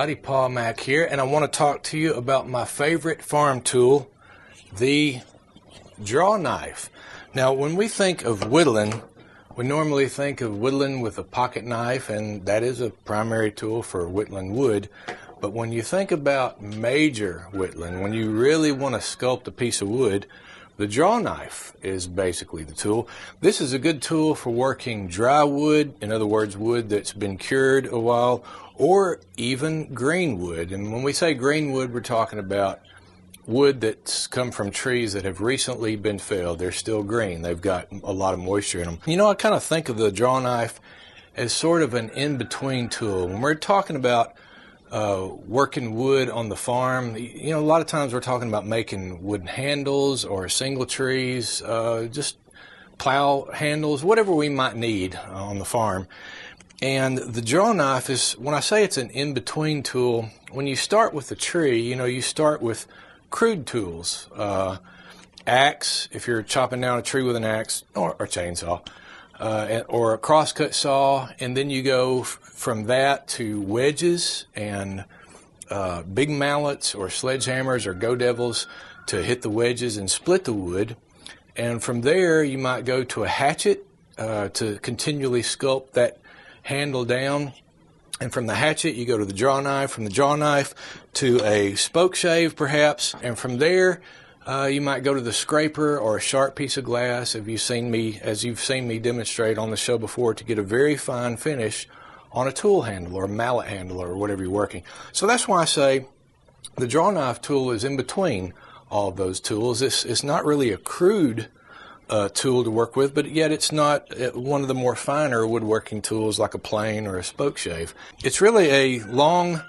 everybody, Paul Mack here, and I want to talk to you about my favorite farm tool, the Drawknife. Now, when we think of whittling, we normally think of whittling with a pocket knife, and that is a primary tool for whittling wood. But when you think about major whittling, when you really want to sculpt a piece of wood, the Drawknife is basically the tool. This is a good tool for working dry wood, in other words, wood that's been cured a while, or even green wood. And when we say green wood, we're talking about wood that's come from trees that have recently been felled. They're still green. They've got a lot of moisture in them. You know, I kind of think of the Drawknife as sort of an in-between tool. When we're talking about working wood on the farm, you know, a lot of times we're talking about making wooden handles or single trees, just plow handles, whatever we might need on the farm. And the Drawknife is, when I say it's an in-between tool, when you start with the tree, you know, you start with crude tools, axe, if you're chopping down a tree with an axe, or a chainsaw, or a crosscut saw, and then you go from that to wedges and big mallets or sledgehammers or go devils to hit the wedges and split the wood. And from there you might go to a hatchet to continually sculpt that handle down. And from the hatchet you go to the Drawknife, from the Drawknife to a spoke shave perhaps, and from there you might go to the scraper or a sharp piece of glass, as you've seen me demonstrate on the show before, to get a very fine finish on a tool handle or a mallet handle or whatever you're working. So that's why I say the Drawknife tool is in between all of those tools. It's not really a crude tool to work with, but yet it's not one of the more finer woodworking tools like a plane or a spoke shave. It's really a long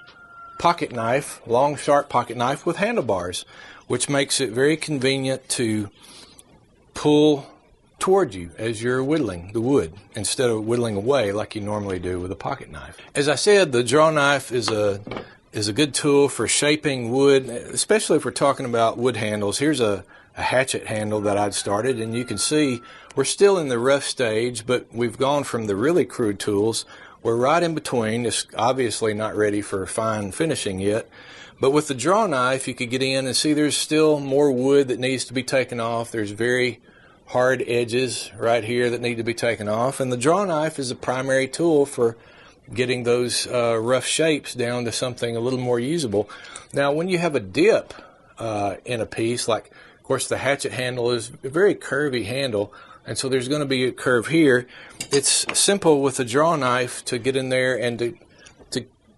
pocket knife, long sharp pocket knife with handlebars, which makes it very convenient to pull toward you as you're whittling the wood instead of whittling away like you normally do with a pocket knife. As I said, the Drawknife is a good tool for shaping wood, especially if we're talking about wood handles. Here's a hatchet handle that I'd started, and you can see we're still in the rough stage, but we've gone from the really crude tools. We're right in between. It's obviously not ready for fine finishing yet. But with the Drawknife, you could get in and see there's still more wood that needs to be taken off. There's very hard edges right here that need to be taken off. And the Drawknife is a primary tool for getting those rough shapes down to something a little more usable. Now, when you have a dip in a piece, like, of course, the hatchet handle is a very curvy handle, and so there's going to be a curve here. It's simple with the Drawknife to get in there and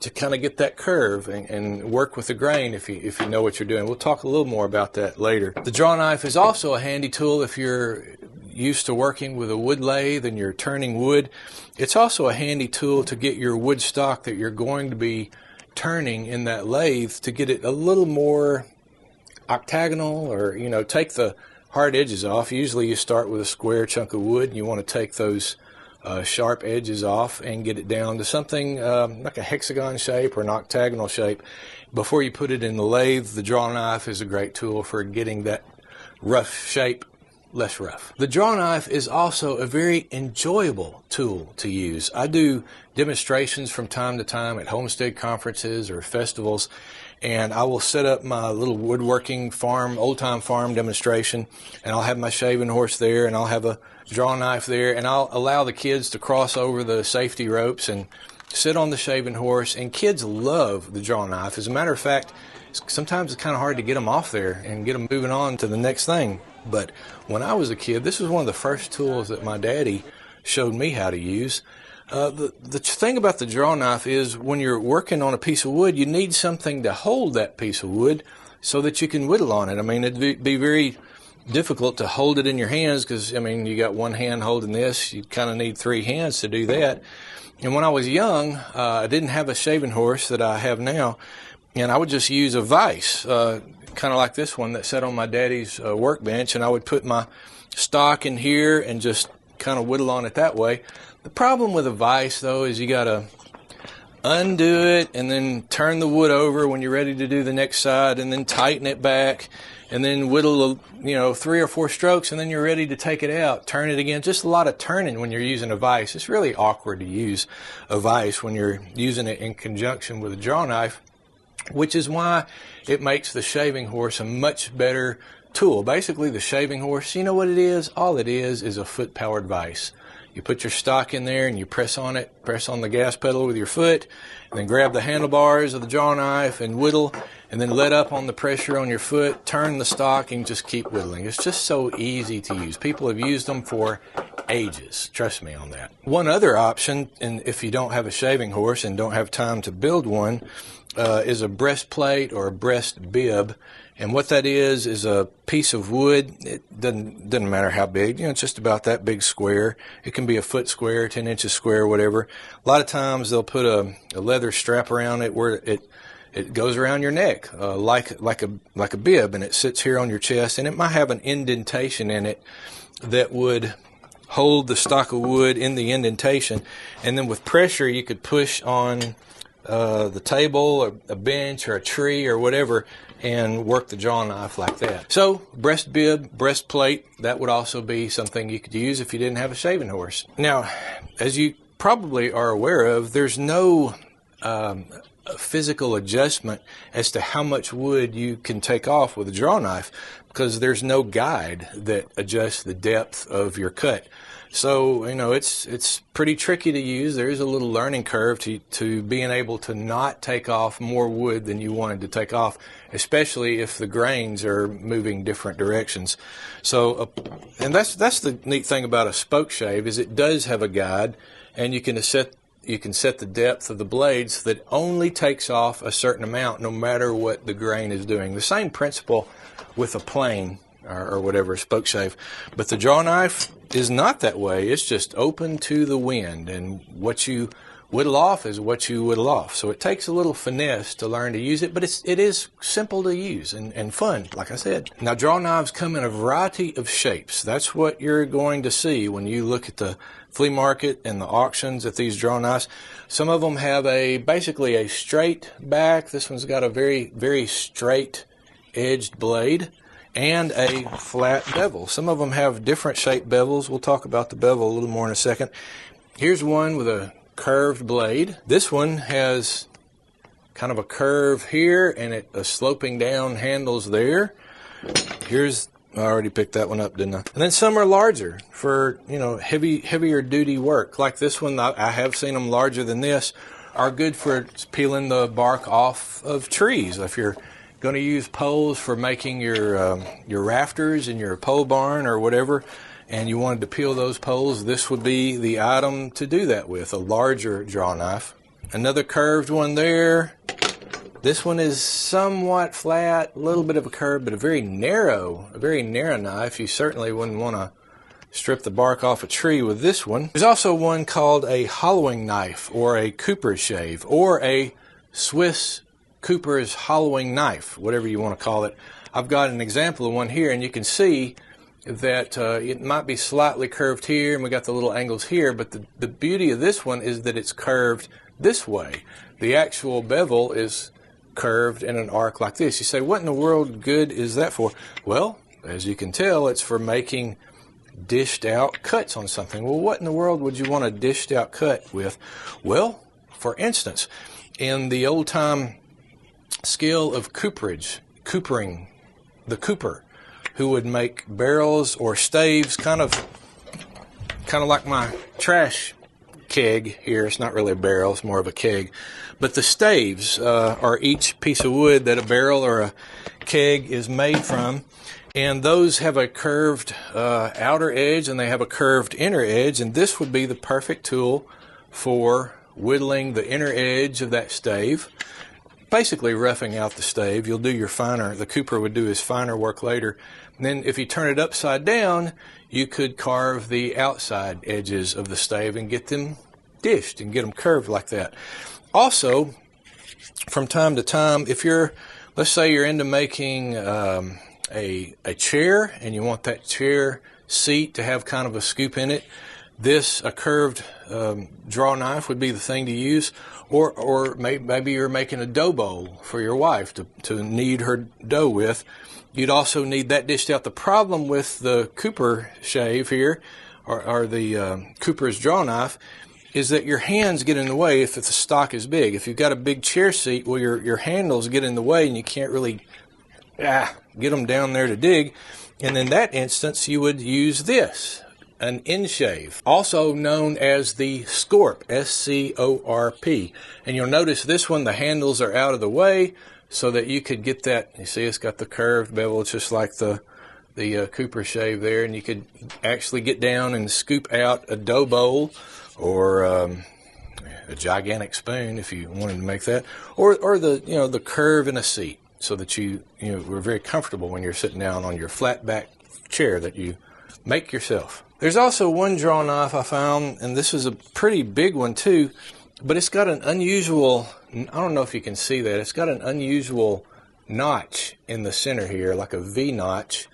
to kind of get that curve and work with the grain if you know what you're doing. We'll talk a little more about that later. The Drawknife is also a handy tool if you're used to working with a wood lathe and you're turning wood. It's also a handy tool to get your wood stock that you're going to be turning in that lathe to get it a little more octagonal, or, you know, take the hard edges off. Usually you start with a square chunk of wood and you want to take those sharp edges off and get it down to something like a hexagon shape or an octagonal shape. Before you put it in the lathe, the Drawknife is a great tool for getting that rough shape less rough. The Drawknife is also a very enjoyable tool to use. I do demonstrations from time to time at homestead conferences or festivals, and I will set up my little woodworking farm, old-time farm demonstration, and I'll have my shaving horse there, and I'll have a Drawknife there, and I'll allow the kids to cross over the safety ropes and sit on the shaving horse, and kids love the Drawknife. As a matter of fact, sometimes it's kind of hard to get them off there and get them moving on to the next thing. But when I was a kid, this was one of the first tools that my daddy showed me how to use. The thing about the Drawknife is when you're working on a piece of wood, you need something to hold that piece of wood so that you can whittle on it. I mean, it'd be very difficult to hold it in your hands because, I mean, you got one hand holding this. You kind of need three hands to do that. And when I was young, I didn't have a shaving horse that I have now, and I would just use a vise, kind of like this one that sat on my daddy's workbench, and I would put my stock in here and just kind of whittle on it that way. The problem with a vise, though, is you got to undo it and then turn the wood over when you're ready to do the next side, and then tighten it back, and then whittle, 3 or 4 strokes, and then you're ready to take it out. Turn it again. Just a lot of turning when you're using a vise. It's really awkward to use a vise when you're using it in conjunction with a draw knife, which is why it makes the shaving horse a much better tool. Basically, the shaving horse, you know what it is? All it is a foot-powered vise. You put your stock in there and you press on it, press on the gas pedal with your foot, and then grab the handlebars of the draw knife and whittle, and then let up on the pressure on your foot, turn the stock, and just keep whittling. It's just so easy to use. People have used them for ages. Trust me on that. One other option, and if you don't have a shaving horse and don't have time to build one, is a breastplate or a breast bib. And what that is a piece of wood. It doesn't matter how big. It's just about that big square. It can be a foot square, 10 inches square, whatever. A lot of times they'll put a leather strap around it where it goes around your neck, like a bib, and it sits here on your chest, and it might have an indentation in it that would hold the stock of wood in the indentation, and then with pressure you could push on the table or a bench or a tree or whatever and work the draw knife like that. So breast bib, breastplate, that would also be something you could use if you didn't have a shaving horse. Now, as you probably are aware of, there's no physical adjustment as to how much wood you can take off with a draw knife, because there's no guide that adjusts the depth of your cut. So, it's pretty tricky to use. There is a little learning curve to being able to not take off more wood than you wanted to take off, especially if the grains are moving different directions. So, and that's the neat thing about a spoke shave, is it does have a guide, and you can set the depth of the blades that only takes off a certain amount no matter what the grain is doing. The same principle with a plane or whatever, spoke shave. But the draw knife is not that way. It's just open to the wind, and what you whittle off is what you whittle off. So it takes a little finesse to learn to use it, but it is simple to use and fun, like I said. Now, draw knives come in a variety of shapes. That's what you're going to see when you look at the flea market and the auctions at these draw knives. Some of them have basically a straight back. This one's got a very, very straight edged blade and a flat bevel. Some of them have different shaped bevels. We'll talk about the bevel a little more in a second. Here's one with a curved blade. This one has kind of a curve here and a sloping down handles there. I already picked that one up, didn't I? And then some are larger for, heavier duty work. Like this one, I have seen them larger than this, are good for peeling the bark off of trees. If you're going to use poles for making your rafters in your pole barn or whatever, and you wanted to peel those poles, this would be the item to do that with, a larger draw knife. Another curved one there. This one is somewhat flat, a little bit of a curve, but a very narrow knife. You certainly wouldn't want to strip the bark off a tree with this one. There's also one called a hollowing knife, or a Cooper's shave, or a Swiss Cooper's hollowing knife, whatever you want to call it. I've got an example of one here, and you can see that it might be slightly curved here, and we got the little angles here, but the beauty of this one is that it's curved this way. The actual bevel is curved in an arc like this. You say, what in the world good is that for? Well, as you can tell, it's for making dished out cuts on something. Well, what in the world would you want a dished out cut with? Well, for instance, in the old time skill of coopering, the cooper, who would make barrels or staves, kind of like my trash keg here. It's not really a barrel, it's more of a keg. But the staves are each piece of wood that a barrel or a keg is made from, and those have a curved outer edge and they have a curved inner edge, and this would be the perfect tool for whittling the inner edge of that stave, basically roughing out the stave. You'll do your finer, the cooper would do his finer work later. And then if you turn it upside down, you could carve the outside edges of the stave and get them dished and get them curved like that. Also, from time to time, if let's say you're into making a chair and you want that chair seat to have kind of a scoop in it, a curved draw knife would be the thing to use, or maybe you're making a dough bowl for your wife to knead her dough with. You'd also need that dished out. The problem with the Cooper shave here, or the Cooper's draw knife, is that your hands get in the way if the stock is big. If you've got a big chair seat, well, your handles get in the way and you can't really get them down there to dig. And in that instance, you would use this, an inshave, also known as the scorp, S-C-O-R-P. And you'll notice this one, the handles are out of the way so that you could get that. You see, it's got the curved bevel. It's just like the Cooper shave there, and you could actually get down and scoop out a dough bowl, or a gigantic spoon if you wanted to make that, or the curve in a seat, so that you were very comfortable when you're sitting down on your flat back chair that you make yourself. There's also one draw knife I found, and this is a pretty big one too, but it's got an unusual, I don't know if you can see that, it's got an unusual notch in the center here, like a V notch,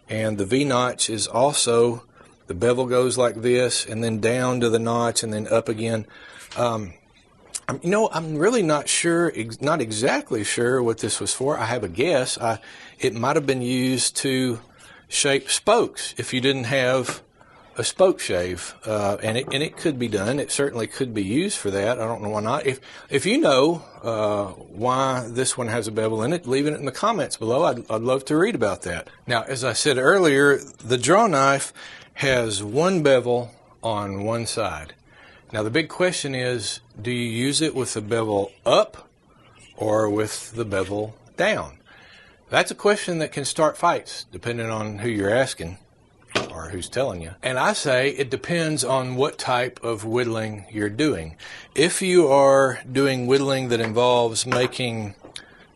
and the V notch is also, the bevel goes like this, and then down to the notch, and then up again. I'm really not sure, not exactly sure what this was for. I have a guess. It might have been used to shape spokes if you didn't have a spoke shave, and it could be done. It certainly could be used for that. I don't know why not. If you know why this one has a bevel in it, leave it in the comments below. I'd love to read about that. Now, as I said earlier, the draw knife has one bevel on one side. Now the big question is, do you use it with the bevel up or with the bevel down? That's a question that can start fights depending on who you're asking or who's telling you. And I say it depends on what type of whittling you're doing. If you are doing whittling that involves making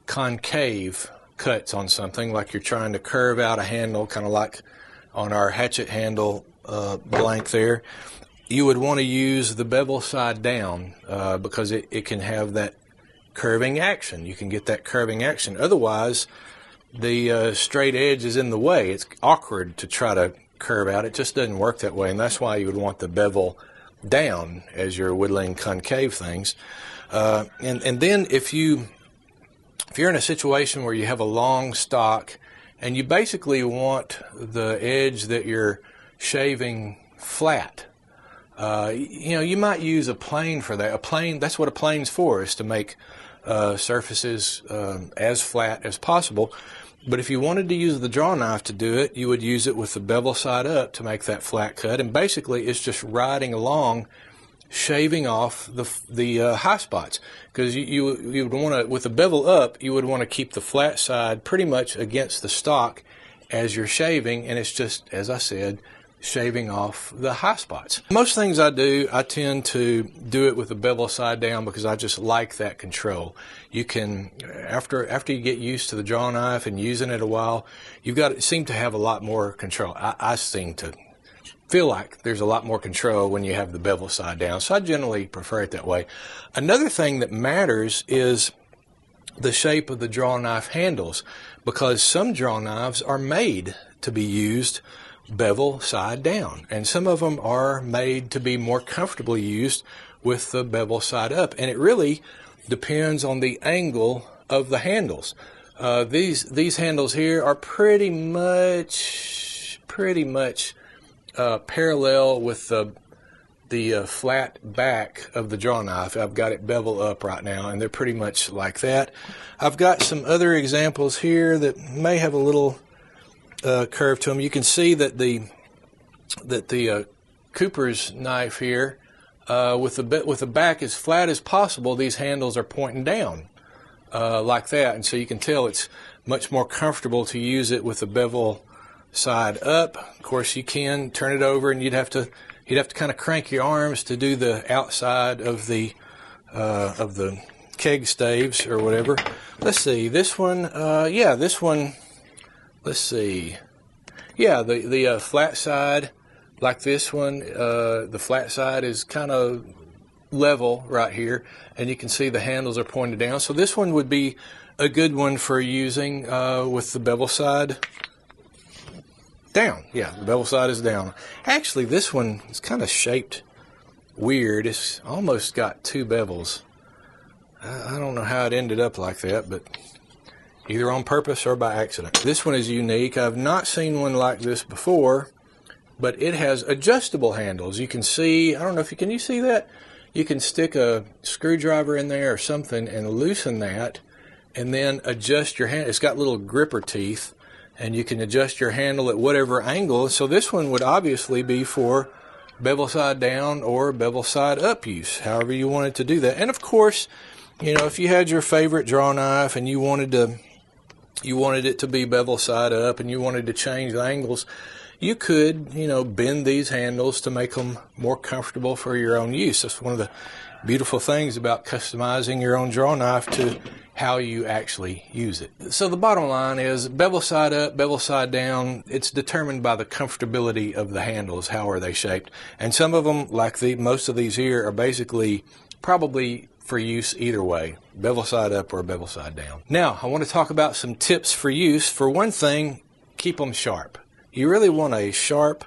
concave cuts on something, like you're trying to curve out a handle, kind of like on our hatchet handle blank there, you would want to use the bevel side down because it can have that curving action. You can get that curving action. Otherwise, the straight edge is in the way. It's awkward to try to curve out. It just doesn't work that way, and that's why you would want the bevel down as you're whittling concave things. And then if you're in a situation where you have a long stock and you basically want the edge that you're shaving flat, you might use a plane for that. A plane, that's what a plane's for, is to make surfaces as flat as possible. But if you wanted to use the draw knife to do it, you would use it with the bevel side up to make that flat cut. And basically, it's just riding along, shaving off the high spots. Because you would want to, with the bevel up, you would want to keep the flat side pretty much against the stock as you're shaving. And it's just, as I said, shaving off the high spots. Most things I do, I tend to do it with the bevel side down because I just like that control. You can, after you get used to the draw knife and using it a while, seem to have a lot more control. I seem to feel like there's a lot more control when you have the bevel side down, so I generally prefer it that way. Another thing that matters is the shape of the draw knife handles, because some draw knives are made to be used bevel side down, and some of them are made to be more comfortably used with the bevel side up, and it really depends on the angle of the handles. These handles here are pretty much parallel with the flat back of the draw knife. I've got it bevel up right now, and they're pretty much like that. I've got some other examples here that may have a little curve to them. You can see that the Cooper's knife here, with the back as flat as possible, these handles are pointing down like that, and so you can tell it's much more comfortable to use it with the bevel side up. Of course, you can turn it over, and you'd have to kind of crank your arms to do the outside of the keg staves or whatever. Let's see, this one, this one. Let's see. Yeah, the flat side, like this one, the flat side is kind of level right here, and you can see the handles are pointed down. So this one would be a good one for using with the bevel side Down. Yeah, the bevel side is down. Actually, this one is kind of shaped weird. It's almost got two bevels. I don't know how it ended up like that, but either on purpose or by accident. This one is unique. I've not seen one like this before, but it has adjustable handles. You can see, I don't know if you can you see that? You can stick a screwdriver in there or something and loosen that and then adjust your hand. It's got little gripper teeth, and you can adjust your handle at whatever angle. So this one would obviously be for bevel side down or bevel side up use, however you wanted to do that. And of course, you know, if you had your favorite draw knife and you wanted it to be bevel side up and you wanted to change the angles, you could, you know, bend these handles to make them more comfortable for your own use. That's one of the beautiful things about customizing your own draw knife to how you actually use it. So the bottom line is bevel side up, bevel side down, it's determined by the comfortability of the handles. How are they shaped? And some of them, like most of these here, are basically probably for use either way, bevel side up or bevel side down. Now, I want to talk about some tips for use. For one thing, keep them sharp. You really want a sharp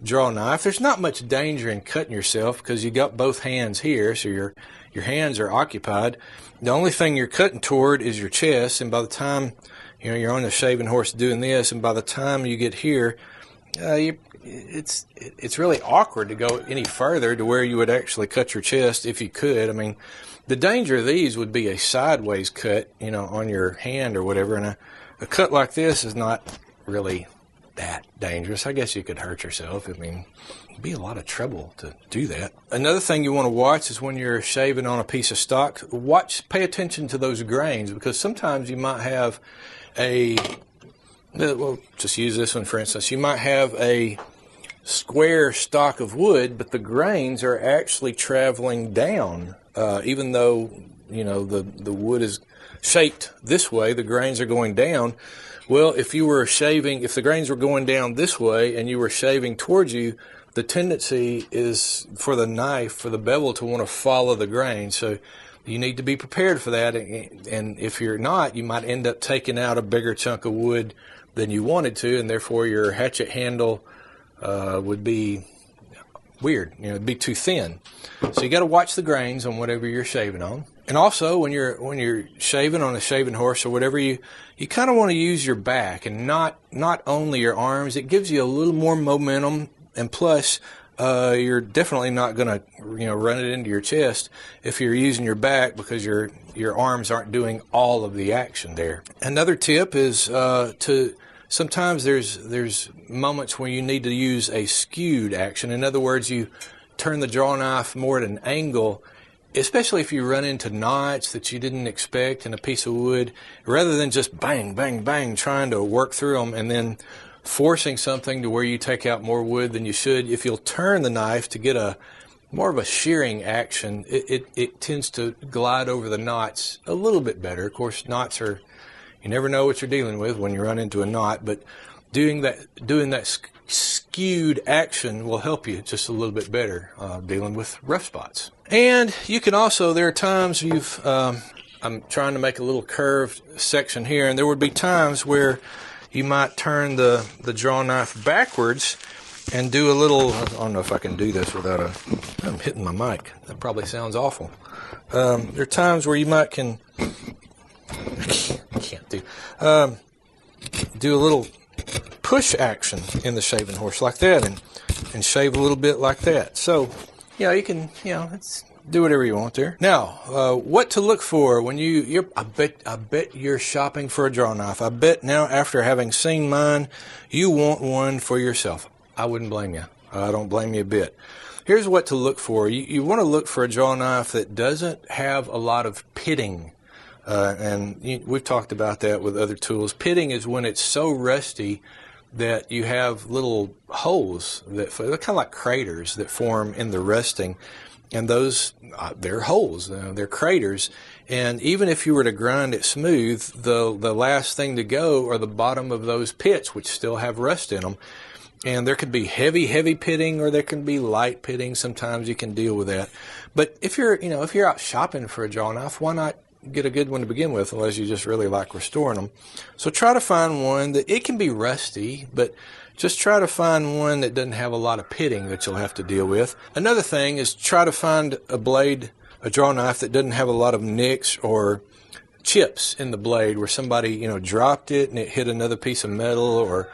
draw knife. There's not much danger in cutting yourself because you got both hands here, so your hands are occupied. The only thing you're cutting toward is your chest, and by the time you're on the shaving horse doing this, and by the time you get here, it's really awkward to go any further to where you would actually cut your chest if you could. I mean, the danger of these would be a sideways cut, on your hand or whatever, and a cut like this is not really that dangerous. I guess you could hurt yourself. I mean, it'd be a lot of trouble to do that. Another thing you want to watch is when you're shaving on a piece of stock, pay attention to those grains, because sometimes you might have just use this one for instance. You might have a square stock of wood, but the grains are actually traveling down, even though the wood is shaped this way, the grains are going down. Well, if the grains were going down this way and you were shaving towards you, the tendency is for the knife, for the bevel, to want to follow the grain. So you need to be prepared for that. And if you're not, you might end up taking out a bigger chunk of wood than you wanted to, and therefore your hatchet handle would be weird. It'd be too thin. So you got to watch the grains on whatever you're shaving on. And also, when you're shaving on a shaving horse or whatever, you kind of want to use your back and not only your arms. It gives you a little more momentum, and plus, you're definitely not going to run it into your chest if you're using your back, because your arms aren't doing all of the action there. Another tip is sometimes there's moments when you need to use a skewed action. In other words, you turn the draw knife more at an angle, especially if you run into knots that you didn't expect in a piece of wood, rather than just bang, bang, bang, trying to work through them and then forcing something to where you take out more wood than you should. If you'll turn the knife to get more of a shearing action, it tends to glide over the knots a little bit better. Of course, knots you never know what you're dealing with when you run into a knot, but doing that skewed action will help you just a little bit better dealing with rough spots. And you can also, there are times I'm trying to make a little curved section here, and there would be times where you might turn the draw knife backwards and do a little, I don't know if I can do this without I'm hitting my mic. That probably sounds awful. There are times where you I can't do a little push action in the shaving horse like that, and shave a little bit like that. So, you can, do whatever you want there. Now, what to look for when I bet you're shopping for a draw knife. I bet now, after having seen mine, you want one for yourself. I wouldn't blame you. I don't blame you a bit. Here's what to look for. You want to look for a draw knife that doesn't have a lot of pitting. We've talked about that with other tools. Pitting is when it's so rusty that you have little holes they're kind of like craters that form in the rusting, and those they're holes, they're craters. And even if you were to grind it smooth, the last thing to go are the bottom of those pits, which still have rust in them. And there could be heavy pitting, or there can be light pitting. Sometimes you can deal with that. But if you're out shopping for a draw knife, why not get a good one to begin with unless you just really like restoring them. So try to find one that, it can be rusty, but just try to find one that doesn't have a lot of pitting that you'll have to deal with. Another thing is try to find a blade, a draw knife that doesn't have a lot of nicks or chips in the blade where somebody, you know, dropped it and it hit another piece of metal, or,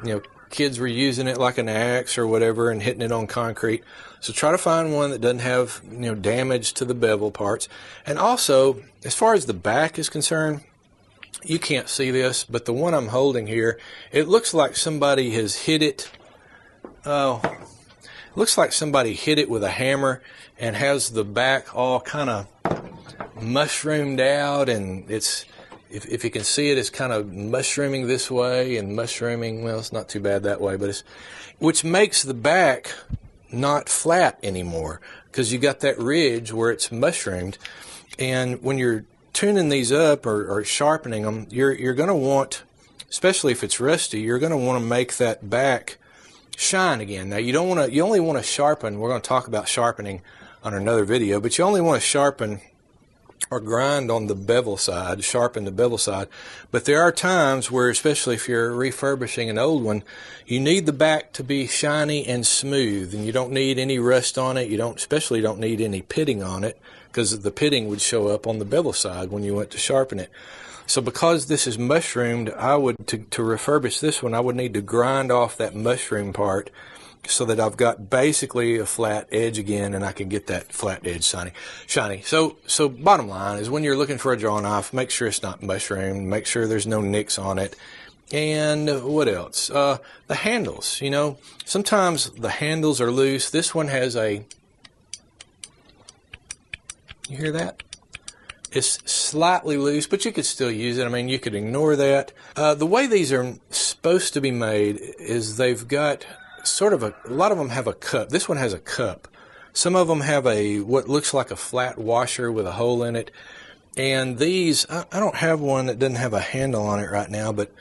you know, kids were using it like an axe or whatever and hitting it on concrete. So try to find one that doesn't have, you know, damage to the bevel parts. And also, as far as the back is concerned, you can't see this, but the one I'm holding here, it looks like somebody has hit it. Looks like somebody hit it with a hammer and has the back all kind of mushroomed out, and it's, if you can see it, it's kind of mushrooming this way and mushrooming, well, it's not too bad that way, but it's, which makes the back not flat anymore because you got that ridge where it's mushroomed. And when you're tuning these up or sharpening them, you're going to want, especially if it's rusty, you're going to want to make that back shine again. Now you don't want to, you only want to sharpen, we're going to talk about sharpening on another video, but you only want to sharpen or grind on the bevel side, sharpen the bevel side. But there are times where, especially if you're refurbishing an old one, you need the back to be shiny and smooth, and you don't need any rust on it. You don't, especially don't need any pitting on it, because the pitting would show up on the bevel side when you went to sharpen it. So because this is mushroomed, I would, to refurbish this one, I would need to grind off that mushroom part so that I've got basically a flat edge again, and I can get that flat edge shiny. So bottom line is, when you're looking for a draw knife, make sure it's not mushroomed, make sure there's no nicks on it. And what else? The handles, you know, sometimes the handles are loose. This one has a, you hear that? It's slightly loose, but you could still use it. I mean, you could ignore that. The way these are supposed to be made is they've got sort of a lot of them have a cup. This one has a cup. Some of them have a, what looks like a flat washer with a hole in it. And these, I don't have one that doesn't have a handle on it right now, but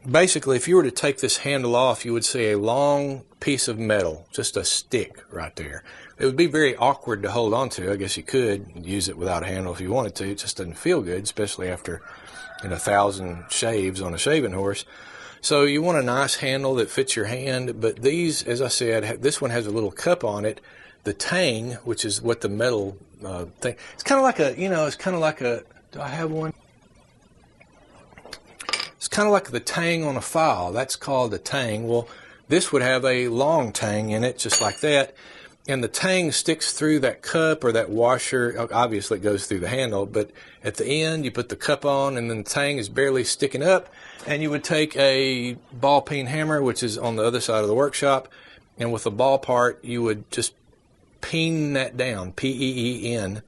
basically if you were to take this handle off, you would see a long piece of metal, just a stick right there. It would be very awkward to hold on to. I guess you could use it without a handle if you wanted to. It just doesn't feel good, especially after, you know, 1,000 shaves on a shaving horse. So you want a nice handle that fits your hand, but these, as I said, this one has a little cup on it. The tang, which is what the metal thing, it's kind of like a, you know, it's kind of like a, do I have one? It's kind of like the tang on a file. That's called a tang. Well, this would have a long tang in it, just like that. And the tang sticks through that cup or that washer. Obviously, it goes through the handle, but at the end, you put the cup on, and then the tang is barely sticking up. And you would take a ball peen hammer, which is on the other side of the workshop, and with the ball part, you would just peen that down, P-E-E-N,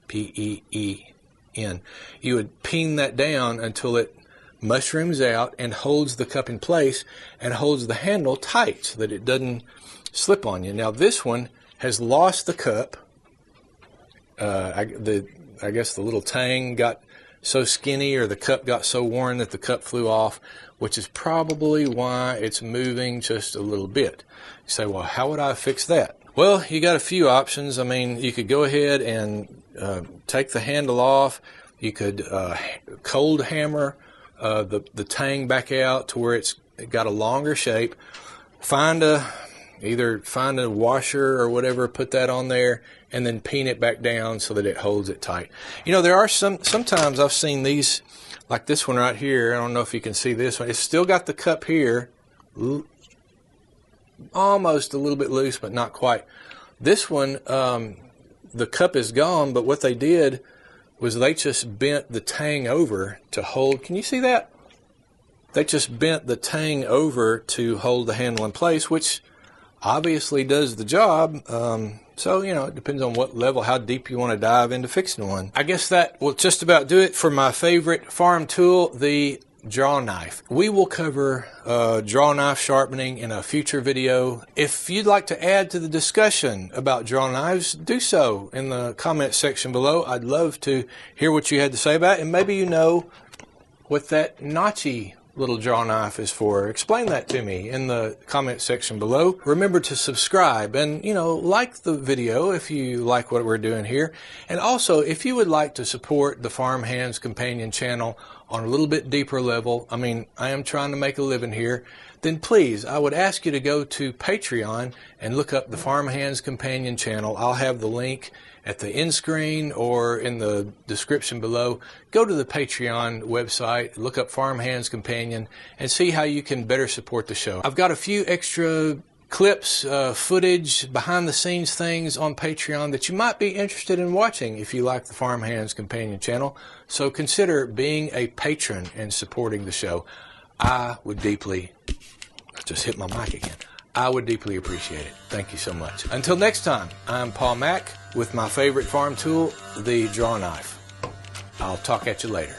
P-E-E-N. You would peen that down until it mushrooms out and holds the cup in place and holds the handle tight so that it doesn't slip on you. Now, this one has lost the cup. I guess the little tang got so skinny, or the cup got so worn that the cup flew off, which is probably why it's moving just a little bit. You say, well, how would I fix that? Well, you got a few options. I mean, you could go ahead and take the handle off. You could cold hammer the tang back out to where it's got a longer shape. Either find a washer or whatever, put that on there, and then peen it back down so that it holds it tight. You know, there are sometimes I've seen these, like this one right here. I don't know if you can see this one. It's still got the cup here, almost a little bit loose, but not quite. This one, the cup is gone, but what they did was they just bent the tang over to hold. Can you see that? They just bent the tang over to hold the handle in place, which obviously does the job. So, you know, it depends on what level, how deep you want to dive into fixing one. I guess that will just about do it for my favorite farm tool, the Drawknife. We will cover draw knife sharpening in a future video. If you'd like to add to the discussion about draw knives, do so in the comment section below. I'd love to hear what you had to say about it, and maybe you know what that notchy little draw knife is for? Explain that to me in the comment section below. Remember to subscribe and, like the video if you like what we're doing here. And also, if you would like to support the Farm Hands Companion channel on a little bit deeper level, I am trying to make a living here, then please, I would ask you to go to Patreon and look up the Farm Hands Companion channel. I'll have the link at the end screen or in the description below. Go to the Patreon website, look up Farm Hands Companion, and see how you can better support the show. I've got a few extra clips, footage, behind the scenes things on Patreon that you might be interested in watching if you like the Farm Hands Companion channel. So consider being a patron and supporting the show. I just hit my mic again. I would deeply appreciate it. Thank you so much. Until next time, I'm Paul Mack with my favorite farm tool, the Drawknife. I'll talk at you later.